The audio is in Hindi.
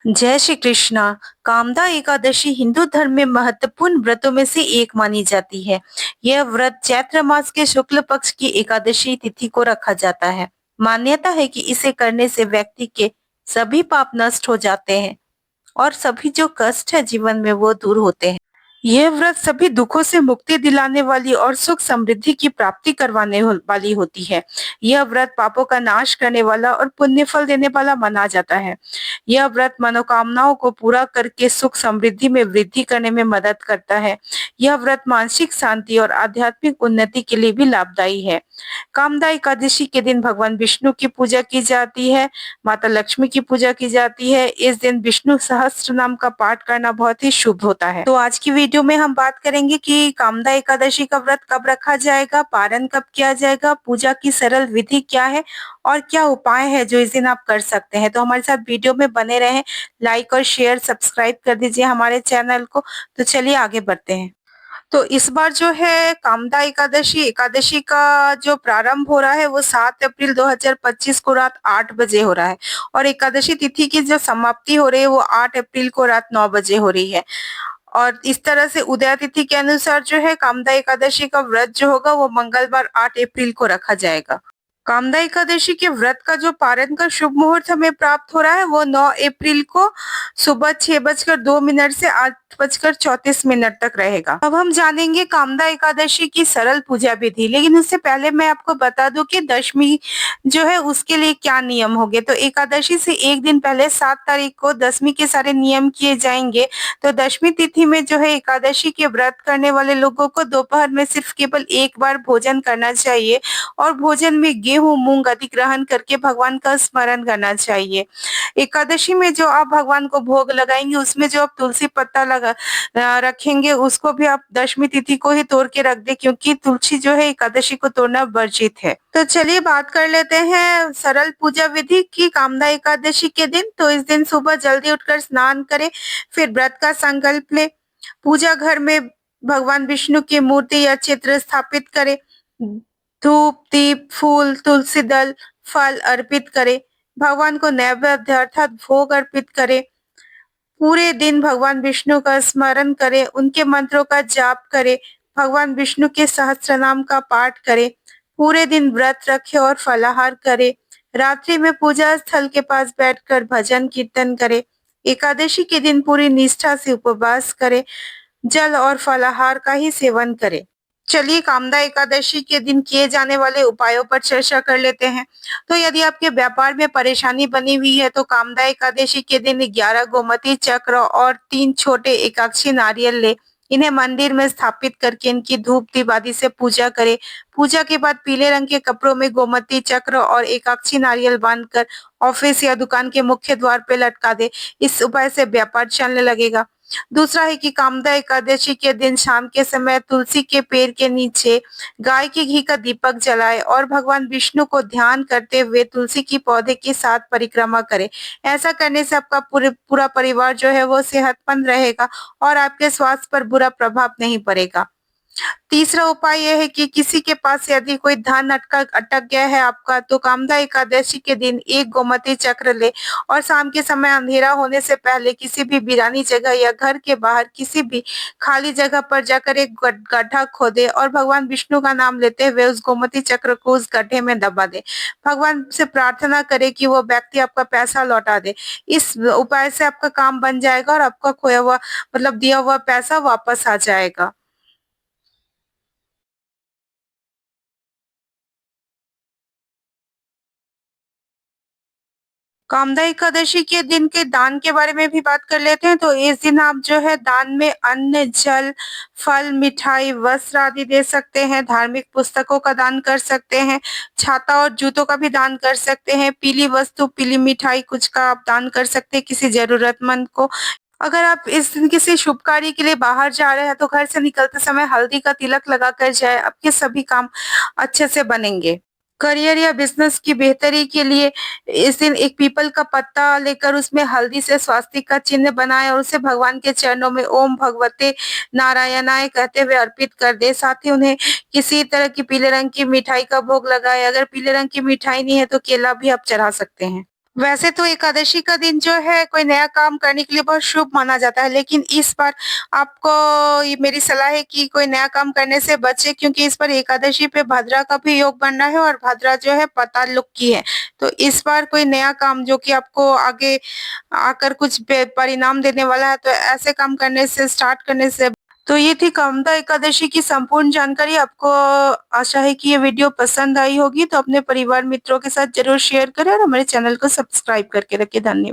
जय श्री कृष्णा। कामदा एकादशी हिंदू धर्म में महत्वपूर्ण व्रतों में से एक मानी जाती है। यह व्रत चैत्र मास के शुक्ल पक्ष की एकादशी तिथि को रखा जाता है। मान्यता है कि इसे करने से व्यक्ति के सभी पाप नष्ट हो जाते हैं और सभी जो कष्ट है जीवन में वो दूर होते हैं। यह व्रत सभी दुखों से मुक्ति दिलाने वाली और सुख समृद्धि की प्राप्ति करवाने वाली होती है। यह व्रत पापों का नाश करने वाला और पुण्य फल देने वाला माना जाता है। यह व्रत मनोकामनाओं को पूरा करके सुख समृद्धि में वृद्धि करने में मदद करता है। यह व्रत मानसिक शांति और आध्यात्मिक उन्नति के लिए भी लाभदायी है। कामदा एकादशी के दिन भगवान विष्णु की पूजा की जाती है, माता लक्ष्मी की पूजा की जाती है। इस दिन विष्णु सहस्त्र नाम का पाठ करना बहुत ही शुभ होता है। तो आज की वीडियो में हम बात करेंगे कि कामदा एकादशी का व्रत कब रखा जाएगा, पारण कब किया जाएगा, पूजा की सरल विधि क्या है और क्या उपाय है जो इस दिन आप कर सकते हैं। तो हमारे साथ वीडियो में बने रहें, लाइक और शेयर सब्सक्राइब कर दीजिए हमारे चैनल को। तो चलिए आगे बढ़ते हैं। तो इस बार जो है कामदा एकादशी एकादशी का जो प्रारंभ हो रहा है वो 7 अप्रैल 2025 को रात 8 बजे हो रहा है और एकादशी तिथि की जो समाप्ति हो रही है वो 8 अप्रैल को रात 9 बजे हो रही है। और इस तरह से उदय तिथि के अनुसार जो है कामदा एकादशी का व्रत जो होगा वो मंगलवार 8 अप्रैल को रखा जाएगा। कामदा एकादशी के व्रत का जो पारण का शुभ मुहूर्त हमें प्राप्त हो रहा है वो 9 अप्रैल को सुबह 6:02 से 8:34 तक रहेगा। अब हम जानेंगे कामदा एकादशी की सरल पूजा विधि, लेकिन उससे पहले मैं आपको बता दूं कि दशमी जो है उसके लिए क्या नियम होंगे। तो एकादशी से एक दिन पहले 7 तारीख को दशमी के सारे नियम किए जाएंगे। तो दशमी तिथि में जो है एकादशी के व्रत करने वाले लोगों को दोपहर में सिर्फ केवल एक बार भोजन करना चाहिए और भोजन में गेहूं मूंग आदि ग्रहण करके भगवान का स्मरण करना चाहिए। एकादशी में जो आप भगवान को भोग लगाएंगे उसमें जो आप तुलसी पत्ता रखेंगे उसको भी आप दशमी तिथि को ही तोड़ के रख दे, क्योंकि तुलसी जो है एकादशी को तोड़ना वर्जित है। तो चलिए बात कर लेते हैं सरल पूजा विधि की कामदा एकादशी के दिन। तो इस दिन सुबह जल्दी उठकर स्नान करें, फिर व्रत का संकल्प ले, पूजा घर में भगवान विष्णु की मूर्ति या चित्र स्थापित करें, धूप दीप फूल तुलसी दल फल अर्पित करें, भगवान को नैवेद्य अर्थात भोग अर्पित करें। पूरे दिन भगवान विष्णु का स्मरण करें, उनके मंत्रों का जाप करें, भगवान विष्णु के सहस्त्र नाम का पाठ करें। पूरे दिन व्रत रखें और फलाहार करें। रात्रि में पूजा स्थल के पास बैठकर भजन कीर्तन करें। एकादशी के दिन पूरी निष्ठा से उपवास करें, जल और फलाहार का ही सेवन करें। चलिए कामदा एकादशी के दिन किए जाने वाले उपायों पर चर्चा कर लेते हैं। तो यदि आपके व्यापार में परेशानी बनी हुई है तो कामदा एकादशी के दिन 11 गोमती चक्र और 3 छोटे एकाक्षी नारियल ले, इन्हें मंदिर में स्थापित करके इनकी धूप दीप आदि से पूजा करें। पूजा के बाद पीले रंग के कपड़ों में गोमती चक्र और एकाक्षी नारियल बांधकर ऑफिस या दुकान के मुख्य द्वार पे लटका दे। इस उपाय से व्यापार चलने लगेगा। दूसरा है कि कामदा एकादशी के दिन शाम के समय तुलसी के पेड़ के नीचे गाय के घी का दीपक जलाए और भगवान विष्णु को ध्यान करते हुए तुलसी की पौधे के साथ परिक्रमा करें। ऐसा करने से आपका पूरा परिवार जो है वो सेहतमंद रहेगा और आपके स्वास्थ्य पर बुरा प्रभाव नहीं पड़ेगा। तीसरा उपाय यह है कि किसी के पास यदि कोई धन अटक गया है आपका, तो कामदा एकादशी के दिन एक गोमती चक्र ले और शाम के समय अंधेरा होने से पहले किसी भी वीरानी जगह या घर के बाहर किसी भी खाली जगह पर जाकर एक गड्ढा खोदे और भगवान विष्णु का नाम लेते हुए उस गोमती चक्र को उस गड्ढे में दबा दे। भगवान से प्रार्थना करे कि वो व्यक्ति आपका पैसा लौटा दे। इस उपाय से आपका काम बन जाएगा और आपका खोया हुआ मतलब दिया हुआ पैसा वापस आ जाएगा। कामदा एकादशी के दिन के दान के बारे में भी बात कर लेते हैं। तो इस दिन आप जो है दान में अन्न जल फल मिठाई वस्त्र आदि दे सकते हैं। धार्मिक पुस्तकों का दान कर सकते हैं, छाता और जूतों का भी दान कर सकते हैं, पीली वस्तु पीली मिठाई कुछ का आप दान कर सकते हैं किसी जरूरतमंद को। अगर आप इस दिन किसी शुभ कार्य के लिए बाहर जा रहे हैं तो घर से निकलते समय हल्दी का तिलक लगा कर जाए, आपके सभी काम अच्छे से बनेंगे। करियर या बिजनेस की बेहतरी के लिए इस दिन एक पीपल का पत्ता लेकर उसमें हल्दी से स्वास्तिक का चिन्ह बनाए और उसे भगवान के चरणों में ओम भगवते नारायणाय कहते हुए अर्पित कर दे। साथ ही उन्हें किसी तरह की पीले रंग की मिठाई का भोग लगाए। अगर पीले रंग की मिठाई नहीं है तो केला भी आप चढ़ा सकते हैं। वैसे तो एकादशी का दिन जो है कोई नया काम करने के लिए बहुत शुभ माना जाता है, लेकिन इस बार आपको ये मेरी सलाह है कि कोई नया काम करने से बचें, क्योंकि इस बार एकादशी पे भद्रा का भी योग बनना है और भद्रा जो है पाताल लोक की है। तो इस बार कोई नया काम जो कि आपको आगे आकर कुछ परिणाम देने वाला है, तो ऐसे काम करने से स्टार्ट करने से। तो ये थी कामदा एकादशी की संपूर्ण जानकारी। आपको आशा है कि ये वीडियो पसंद आई होगी, तो अपने परिवार मित्रों के साथ ज़रूर शेयर करें और हमारे चैनल को सब्सक्राइब करके रखें। धन्यवाद।